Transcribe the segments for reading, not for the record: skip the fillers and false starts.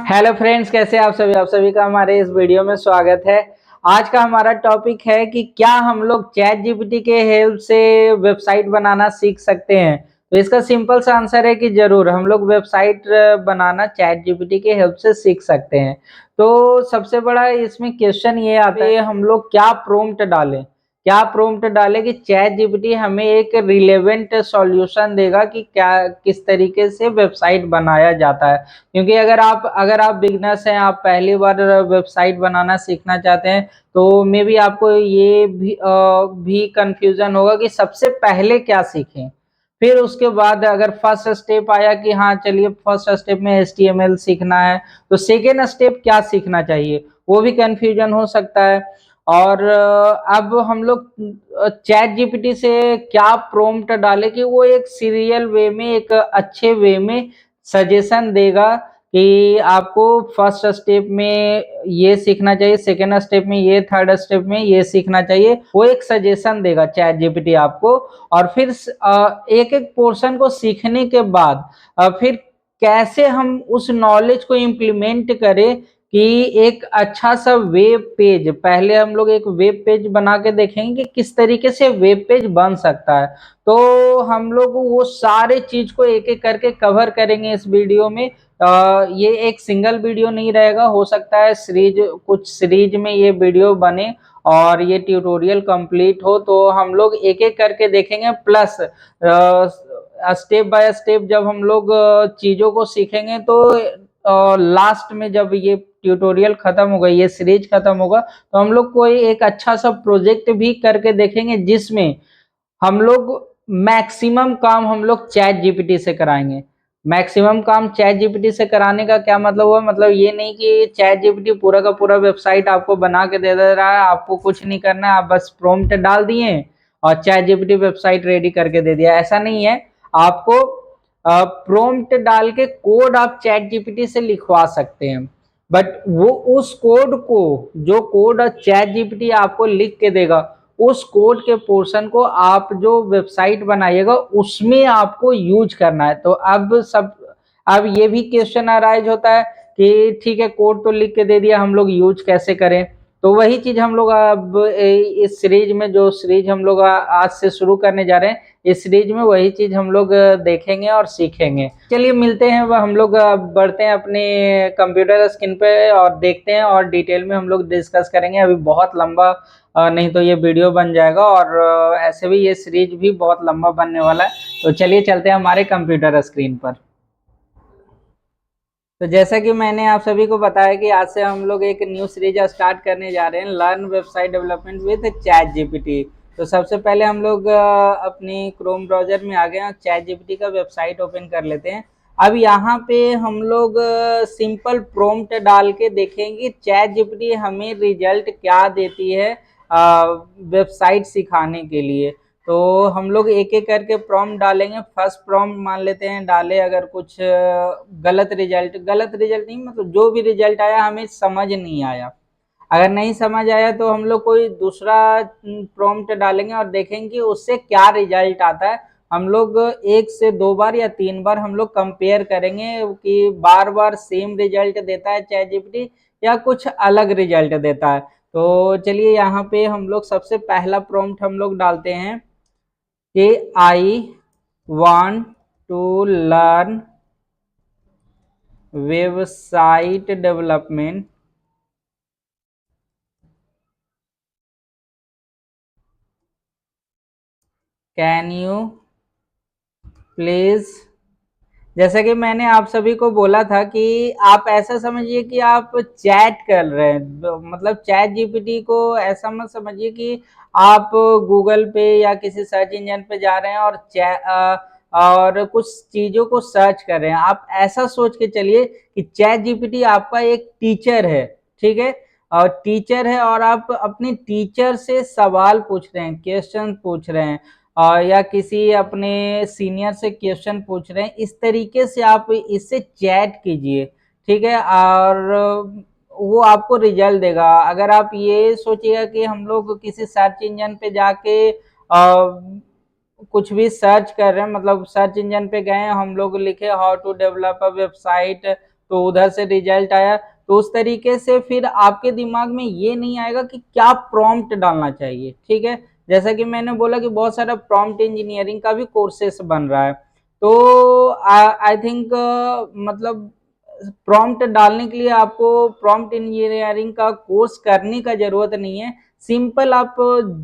Hello friends, कैसे आप सभी का हमारे इस वीडियो में स्वागत है। आज का हमारा टॉपिक है कि क्या हम लोग चैट जीपीटी के हेल्प से वेबसाइट बनाना सीख सकते हैं। तो इसका सिंपल सा आंसर है कि जरूर हम लोग वेबसाइट बनाना चैट जीपीटी के हेल्प से सीख सकते हैं। तो सबसे बड़ा इसमें क्वेश्चन ये आता है हम लोग क्या प्रॉम्प्ट डालें कि चैट जीपीटी हमें एक रिलेवेंट सॉल्यूशन देगा कि क्या किस तरीके से वेबसाइट बनाया जाता है। क्योंकि अगर आप बिगनर्स हैं, आप पहली बार वेबसाइट बनाना सीखना चाहते हैं, तो मे बी आपको ये भी कंफ्यूजन होगा कि सबसे पहले क्या सीखें। फिर उसके बाद अगर फर्स्ट स्टेप आया कि हाँ चलिए फर्स्ट स्टेप में एचटीएमएल सीखना है, तो सेकेंड स्टेप क्या सीखना चाहिए, वो भी कंफ्यूजन हो सकता है। और अब हम लोग चैट जीपीटी से क्या प्रॉम्प्ट डालें कि वो एक सीरियल वे में, एक अच्छे वे में सजेशन देगा कि आपको फर्स्ट स्टेप में ये सीखना चाहिए, सेकेंड स्टेप में ये, थर्ड स्टेप में ये सीखना चाहिए। वो एक सजेशन देगा चैट जीपीटी आपको। और फिर एक एक पोर्शन को सीखने के बाद फिर कैसे हम उस नॉलेज को इम्प्लीमेंट करें कि एक अच्छा सा वेब पेज, पहले हम लोग एक वेब पेज बना के देखेंगे कि किस तरीके से वेब पेज बन सकता है। तो हम लोग वो सारे चीज को एक एक करके कवर करेंगे इस वीडियो में। ये एक सिंगल वीडियो नहीं रहेगा, हो सकता है कुछ सीरीज में ये वीडियो बने और ये ट्यूटोरियल कंप्लीट हो, तो हम लोग एक एक करके देखेंगे। प्लस स्टेप बाय स्टेप जब हम लोग चीजों को सीखेंगे, तो लास्ट में जब ये ट्यूटोरियल खत्म होगा, ये सीरीज खत्म होगा, तो हम लोग कोई एक अच्छा सा प्रोजेक्ट भी करके देखेंगे जिसमें हम लोग मैक्सिमम काम हम लोग चैट जीपीटी से कराएंगे। मैक्सिमम काम चैट जीपीटी से कराने का क्या मतलब हुआ, मतलब ये नहीं कि चैट जीपीटी पूरा का पूरा वेबसाइट आपको बना के दे रहा है, आपको कुछ नहीं करना है, आप बस प्रॉम्प्ट डाल दिए और चैट जीपीटी वेबसाइट रेडी करके दे दिया, ऐसा नहीं है। आपको प्रॉम्प्ट डाल के कोड आप चैट जीपीटी से लिखवा सकते हैं, बट वो उस कोड को, जो कोड चैट जीपीटी आपको लिख के देगा, उस कोड के पोर्शन को आप जो वेबसाइट बनाइएगा उसमें आपको यूज करना है। तो अब ये भी क्वेश्चन अराइज होता है कि ठीक है कोड तो लिख के दे दिया, हम लोग यूज कैसे करें। तो वही चीज हम लोग अब इस सीरीज में, जो सीरीज हम लोग आज से शुरू करने जा रहे हैं, इस सीरीज में वही चीज हम लोग देखेंगे और सीखेंगे। चलिए मिलते हैं, वह हम लोग बढ़ते हैं अपने कंप्यूटर स्क्रीन पे और देखते हैं और डिटेल में हम लोग डिस्कस करेंगे। अभी बहुत लंबा नहीं तो ये वीडियो बन जाएगा, और ऐसे भी ये सीरीज भी बहुत लंबा बनने वाला है। तो चलिए चलते हैं हमारे कंप्यूटर स्क्रीन पर। तो जैसा कि मैंने आप सभी को बताया कि आज से हम लोग एक न्यू सीरीज स्टार्ट करने जा रहे हैं, learn website development with chat GPT. तो सबसे पहले हम लोग अपनी क्रोम ब्राउजर में आ गए हैं, चैट जीपीटी का वेबसाइट ओपन कर लेते हैं। अब यहाँ पे हम लोग सिंपल प्रॉम्प्ट डाल के देखेंगे चैट जीपीटी हमें रिजल्ट क्या देती है वेबसाइट सिखाने के लिए। तो हम लोग एक एक करके प्रॉम्प्ट डालेंगे। फर्स्ट प्रॉम्प्ट मान लेते हैं डाले, अगर कुछ गलत रिजल्ट नहीं, मतलब जो भी रिजल्ट आया हमें समझ नहीं आया, अगर नहीं समझ आया तो हम लोग कोई दूसरा प्रॉम्प्ट डालेंगे और देखेंगे कि उससे क्या रिजल्ट आता है। हम लोग एक से दो बार या तीन बार हम लोग कंपेयर करेंगे कि बार बार सेम रिजल्ट देता है चैट जीपीटी या कुछ अलग रिजल्ट देता है। तो चलिए यहाँ पे हम लोग सबसे पहला प्रॉम्प्ट हम लोग डालते हैं कि I want to learn website development can you please. जैसा कि मैंने आप सभी को बोला था कि आप ऐसा समझिए कि आप चैट कर रहे हैं, मतलब चैट जीपीटी को ऐसा मत समझिए कि आप गूगल पे या किसी सर्च इंजन पे जा रहे हैं और कुछ चीजों को सर्च कर रहे हैं। आप ऐसा सोच के चलिए कि चैट जीपीटी आपका एक टीचर है, ठीक है, और टीचर है और आप अपने टीचर से सवाल पूछ रहे हैं, क्वेश्चन पूछ रहे हैं, या किसी अपने सीनियर से क्वेश्चन पूछ रहे हैं। इस तरीके से आप इससे चैट कीजिए, ठीक है, और वो आपको रिजल्ट देगा। अगर आप ये सोचिएगा कि हम लोग किसी सर्च इंजन पे जाके कुछ भी सर्च कर रहे हैं, मतलब सर्च इंजन पे गए हम लोग, लिखे how to develop a website तो उधर से रिजल्ट आया। तो उस तरीके से फिर आपके दिमाग में ये नहीं आएगा कि क्या प्रॉम्प्ट डालना चाहिए, ठीक है। जैसा कि मैंने बोला कि बहुत सारा प्रॉम्प्ट इंजीनियरिंग का भी कोर्सेस बन रहा है, तो आई थिंक मतलब प्रॉम्प्ट डालने के लिए आपको प्रॉम्प्ट इंजीनियरिंग का कोर्स करने का जरूरत नहीं है। सिंपल आप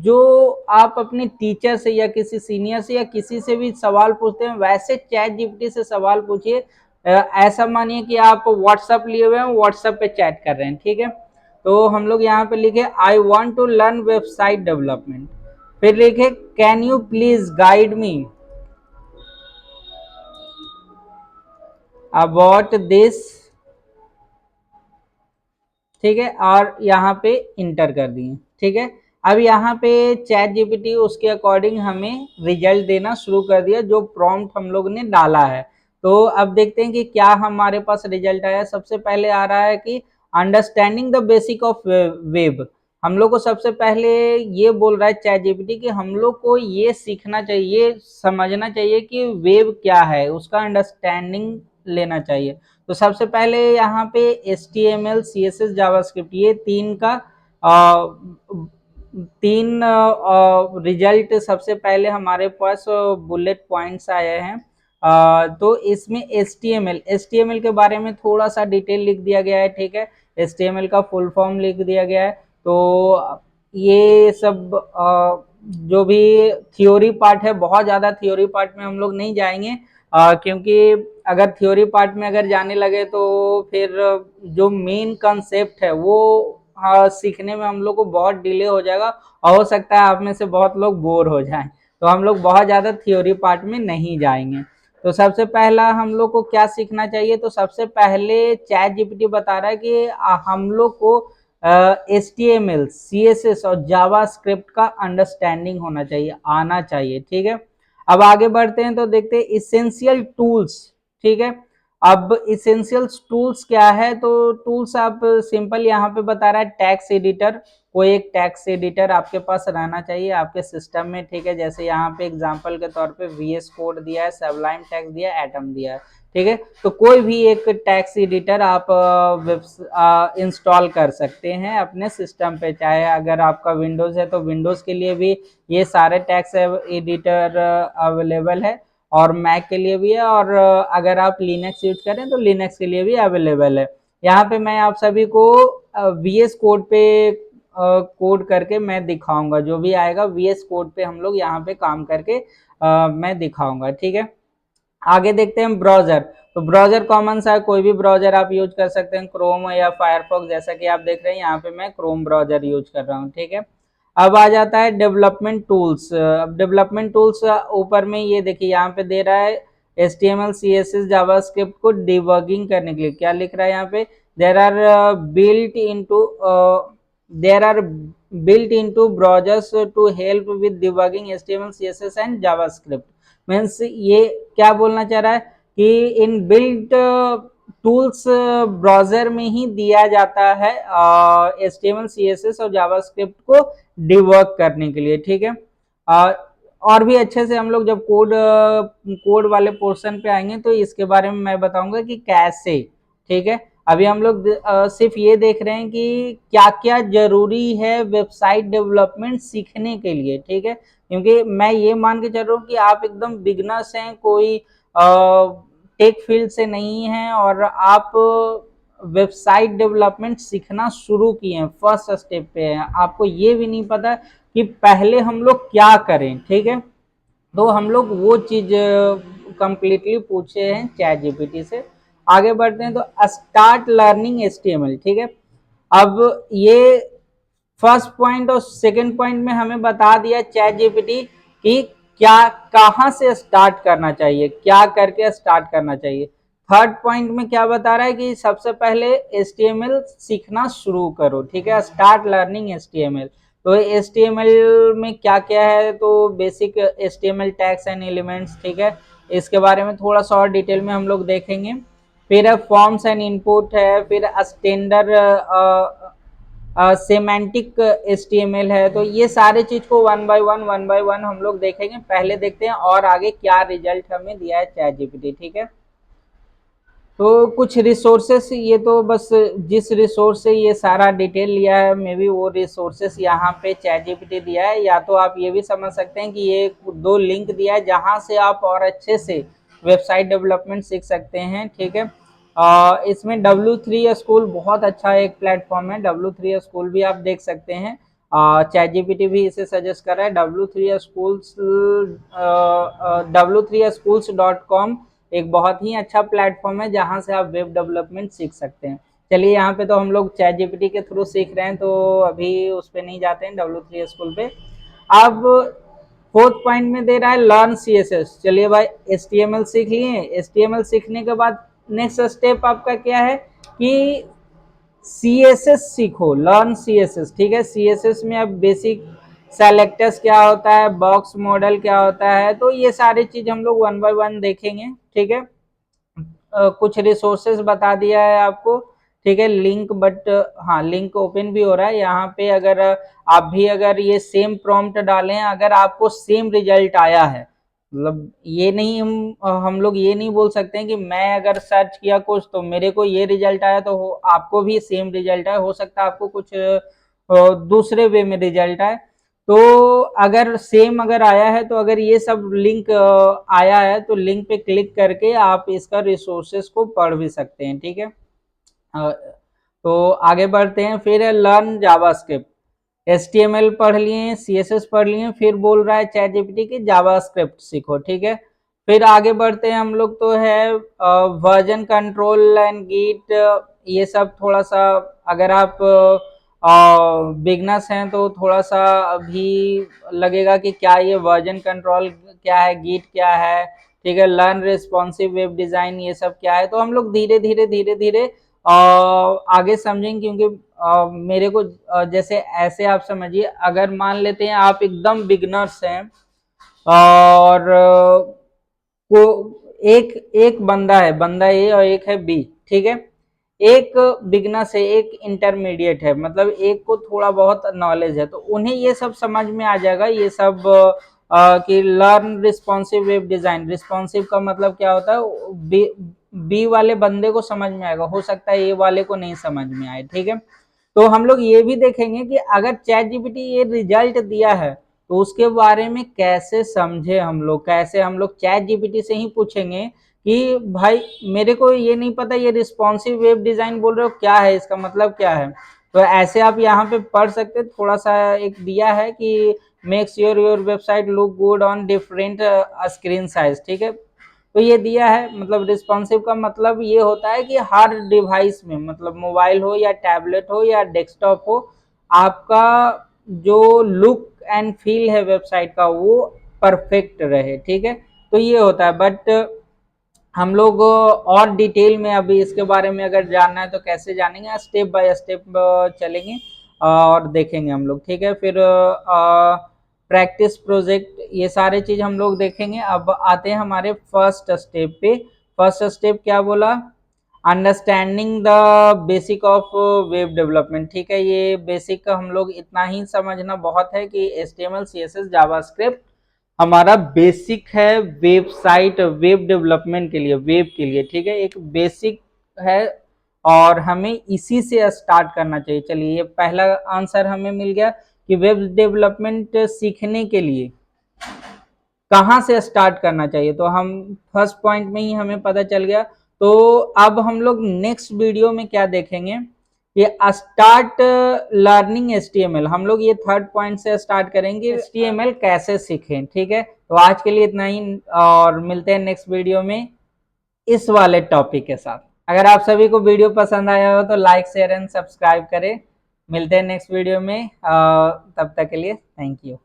जो आप अपने टीचर से या किसी सीनियर से या किसी से भी सवाल पूछते हैं वैसे चैट जीपीटी से सवाल पूछिए। ऐसा मानिए कि आप व्हाट्सएप लिए हुए हैं, व्हाट्सएप पे चैट कर रहे हैं, ठीक है। तो हम लोग यहाँ पे लिखे I want to learn website development, फिर लिखे can you please guide me about this, ठीक है, और यहाँ पे इंटर कर दिए, ठीक है। अब यहाँ पे चैट जीपीटी उसके अकॉर्डिंग हमें रिजल्ट देना शुरू कर दिया जो प्रॉम्प्ट हम लोग ने डाला है। तो अब देखते हैं कि क्या हमारे पास रिजल्ट आया। सबसे पहले आ रहा है कि understanding the basic of web. हम लोग को सबसे पहले ये बोल रहा है चैट जीपीटी कि हम लोग को ये सीखना चाहिए, समझना चाहिए कि वेब क्या है, उसका अंडरस्टैंडिंग लेना चाहिए। तो सबसे पहले यहाँ पे HTML CSS जावास्क्रिप्ट ये तीन रिजल्ट सबसे पहले हमारे पास बुलेट पॉइंट्स आए हैं। तो इसमें HTML के बारे में थोड़ा सा डिटेल लिख दिया गया है, ठीक है। HTML का फुल फॉर्म लिख दिया गया है। तो ये सब जो भी थ्योरी पार्ट है, बहुत ज़्यादा थ्योरी पार्ट में हम लोग नहीं जाएंगे, क्योंकि अगर थ्योरी पार्ट में अगर जाने लगे तो फिर जो मेन कंसेप्ट है वो सीखने में हम लोग को बहुत डिले हो जाएगा और हो सकता है आप में से बहुत लोग बोर हो जाएं। तो हम लोग बहुत ज़्यादा थ्योरी पार्ट में नहीं जाएंगे। तो सबसे पहला हम लोग को क्या सीखना चाहिए, तो सबसे पहले चैट जीपीटी बता रहा है कि हम लोग को HTML CSS और जावास्क्रिप्ट का अंडरस्टैंडिंग होना चाहिए, आना चाहिए, ठीक है। अब आगे बढ़ते हैं तो देखते हैं इसेंशियल टूल्स, ठीक है। अब इसेंशियल टूल्स क्या है, तो टूल्स आप सिंपल यहाँ पे बता रहा है टेक्स्ट एडिटर। कोई एक टेक्स्ट एडिटर आपके पास रहना चाहिए आपके सिस्टम में, ठीक है। जैसे यहाँ पे एग्जांपल के तौर पे VS कोड दिया है, सबलाइम टेक्स्ट दिया है, एटम दिया है, ठीक है। तो कोई भी एक टेक्स्ट एडिटर आप इंस्टॉल कर सकते हैं अपने सिस्टम पे। चाहे अगर आपका विंडोज है तो विंडोज के लिए भी ये सारे टेक्स्ट एडिटर अवेलेबल है, और मैक के लिए भी है, और अगर आप लिनक्स यूज करें तो लिनक्स के लिए भी अवेलेबल है। यहाँ पे मैं आप सभी को VS कोड पे कोड करके मैं दिखाऊंगा, जो भी आएगा VS कोड पे हम लोग यहाँ पे काम करके मैं दिखाऊंगा, ठीक है। आगे देखते हैं ब्राउजर। तो ब्राउजर कॉमन सा है, कोई भी ब्राउजर आप यूज कर सकते हैं, क्रोम या फायरफॉक्स। जैसा कि आप देख रहे हैं यहाँ पे मैं क्रोम ब्राउजर यूज कर रहा हूँ, ठीक है। अब आ जाता है डेवलपमेंट टूल्स। अब डेवलपमेंट टूल्स ऊपर में ये देखिए यहाँ पे दे रहा है HTML CSS जावास्क्रिप्ट को डिबगिंग करने के लिए क्या लिख रहा है यहाँ पे, there are built into there are built into browsers to help with debugging HTML CSS and JavaScript। Means ये क्या बोलना चाह रहा है कि इन बिल्ट टूल्स ब्राउजर में ही दिया जाता है HTML CSS और जावास्क्रिप्ट को डिबग करने के लिए, ठीक है। और भी अच्छे से हम लोग जब कोड वाले पोर्शन पे आएंगे तो इसके बारे में मैं बताऊंगा कि कैसे, ठीक है। अभी हम लोग सिर्फ ये देख रहे हैं कि क्या क्या जरूरी है वेबसाइट डेवलपमेंट सीखने के लिए, ठीक है। क्योंकि मैं ये मान के चल रहा हूँ कि आप एकदम बिगनर्स हैं, कोई टेक फील्ड से नहीं है और आप वेबसाइट डेवलपमेंट सीखना शुरू किए हैं, फर्स्ट स्टेप पे हैं, आपको ये भी नहीं पता कि पहले हम लोग क्या करें, ठीक है। तो हम लोग वो चीज कंप्लीटली पूछे हैं चैट जीपीटी से। आगे बढ़ते हैं तो स्टार्ट लर्निंग HTML, ठीक है। अब ये फर्स्ट पॉइंट और सेकंड पॉइंट में हमें बता दिया चैट जीपीटी कि क्या कहाँ से स्टार्ट करना चाहिए, क्या करके स्टार्ट करना चाहिए। थर्ड पॉइंट में क्या बता रहा है कि सबसे पहले HTML सीखना शुरू करो, ठीक है, स्टार्ट लर्निंग HTML। तो HTML में क्या क्या है, तो basic HTML tags and elements, ठीक है, इसके बारे में थोड़ा सा और डिटेल में हम लोग देखेंगे। फिर फॉर्म्स एंड इनपुट है, फिर स्टैंडर्ड सेमेंटिक HTML है। तो ये सारे चीज को वन बाय वन हम लोग देखेंगे। पहले देखते हैं और आगे क्या रिजल्ट हमें दिया है चैट जीपीटी, ठीक है। तो कुछ रिसोर्सेस, ये तो बस जिस रिसोर्स से ये सारा डिटेल लिया है मे बी वो रिसोर्सेस यहाँ पे चैट जीपीटी दिया है, या तो आप ये भी समझ सकते हैं कि ये 2 लिंक दिया है जहाँ से आप और अच्छे से वेबसाइट डेवलपमेंट सीख सकते हैं। ठीक है, इसमें W3 स्कूल बहुत अच्छा एक प्लेटफॉर्म है, W3 स्कूल भी आप देख सकते हैं। चैट जीपीटी भी इसे सजेस्ट कर रहा है। W3schools.com एक बहुत ही अच्छा प्लेटफॉर्म है जहां से आप वेब डेवलपमेंट सीख सकते हैं। चलिए, यहाँ पे तो हम लोग चैट जीपीटी के थ्रू सीख रहे हैं, तो अभी उस पर नहीं जाते हैं, W3 स्कूल पे। अब 4th पॉइंट में दे रहा है लर्न CSS। चलिए भाई, HTML सीख लिए। HTML सीखने के बाद नेक्स्ट स्टेप आपका क्या है कि CSS सीखो, लर्न CSS। ठीक है, CSS में अब बेसिक सेलेक्टर्स क्या होता है, बॉक्स मॉडल क्या होता है, तो ये सारी चीज हम लोग 1 बाय 1 देखेंगे। ठीक है, कुछ रिसोर्सेज बता दिया है आपको। ठीक है, लिंक, बट हाँ, लिंक ओपन भी हो रहा है यहाँ पे। अगर आप भी अगर ये सेम प्रॉम्प्ट डालें, अगर आपको सेम रिजल्ट आया है, मतलब ये नहीं, हम लोग ये नहीं बोल सकते हैं कि मैं अगर सर्च किया कुछ तो मेरे को ये रिजल्ट आया तो आपको भी सेम रिजल्ट आए, हो सकता है आपको कुछ दूसरे वे में रिजल्ट आए। तो अगर सेम अगर आया है, तो अगर ये सब लिंक आया है तो लिंक पे क्लिक करके आप इसका रिसोर्सेस को पढ़ भी सकते हैं। ठीक है, तो आगे बढ़ते हैं। फिर लर्न जावास्क्रिप्ट। HTML पढ़ लिए, CSS पढ़ लिए, फिर बोल रहा है चैट जीपीटी की जावास्क्रिप्ट सीखो। ठीक है, फिर आगे बढ़ते हैं हम लोग, तो है वर्जन कंट्रोल एंड गिट। ये सब थोड़ा सा, अगर आप बिगनर्स हैं तो थोड़ा सा अभी लगेगा कि क्या ये वर्जन कंट्रोल क्या है, गिट क्या है। ठीक है, लर्न रिस्पॉन्सिव वेब डिजाइन, ये सब क्या है, तो हम लोग धीरे धीरे धीरे धीरे आगे समझेंगे। क्योंकि मेरे को जैसे ऐसे आप समझिए, अगर मान लेते हैं आप एकदम बिगनर्स हैं और को एक एक बंदा है, बंदा ए और एक है बी। ठीक है, एक बिगनर्स है, एक इंटरमीडिएट है, मतलब एक को थोड़ा बहुत नॉलेज है, तो उन्हें ये सब समझ में आ जाएगा। ये सब कि learn responsive web design, responsive का मतलब क्या होता है, बी वाले बंदे को समझ में आएगा, हो सकता है ए वाले को नहीं समझ में आए। ठीक है, तो हम लोग ये भी देखेंगे कि अगर चैट जीपीटी ये रिजल्ट दिया है तो उसके बारे में कैसे समझे हम लोग, कैसे हम लोग चैट जीपीटी से ही पूछेंगे कि भाई मेरे को ये नहीं पता, ये रिस्पॉन्सिव वेब डिजाइन बोल रहे हो, क्या है इसका मतलब क्या है। तो ऐसे आप यहाँ पे पढ़ सकते, थोड़ा सा एक दिया है कि makes your website look good on different screen size. ठीक है, तो ये दिया है, मतलब रिस्पॉन्सिव का मतलब ये होता है कि हर डिवाइस में, मतलब मोबाइल हो या टैबलेट हो या डेस्कटॉप हो, आपका जो लुक एंड फील है वेबसाइट का वो परफेक्ट रहे। ठीक है, तो ये होता है। बट हम लोग और डिटेल में अभी इसके बारे में अगर जानना है तो कैसे जानेंगे, स्टेप बाय स्टेप चलेंगे और देखेंगे हम लोग। ठीक है, फिर प्रैक्टिस प्रोजेक्ट, ये सारे चीज हम लोग देखेंगे। अब आते हैं हमारे फर्स्ट स्टेप पे। फर्स्ट स्टेप क्या बोला, understanding the basic of web development. ठीक है, ये बेसिक हम लोग इतना ही समझना बहुत है कि HTML CSS जावास्क्रिप्ट हमारा बेसिक है वेबसाइट वेब डेवलपमेंट के लिए, वेब के लिए। ठीक है, एक बेसिक है और हमें इसी से स्टार्ट करना चाहिए। चलिए, ये पहला आंसर हमें मिल गया कि वेब डेवलपमेंट सीखने के लिए कहाँ से स्टार्ट करना चाहिए, तो हम फर्स्ट पॉइंट में ही हमें पता चल गया। तो अब हम लोग नेक्स्ट वीडियो में क्या देखेंगे, ये स्टार्ट लर्निंग HTML। हम लोग ये थर्ड पॉइंट से स्टार्ट करेंगे, HTML कैसे सीखें। ठीक है, तो आज के लिए इतना ही और मिलते हैं नेक्स्ट वीडियो में इस वाले टॉपिक के साथ। अगर आप सभी को वीडियो पसंद आया हो तो लाइक शेयर एंड सब्सक्राइब करें। मिलते हैं नेक्स्ट वीडियो में, तब तक के लिए थैंक यू।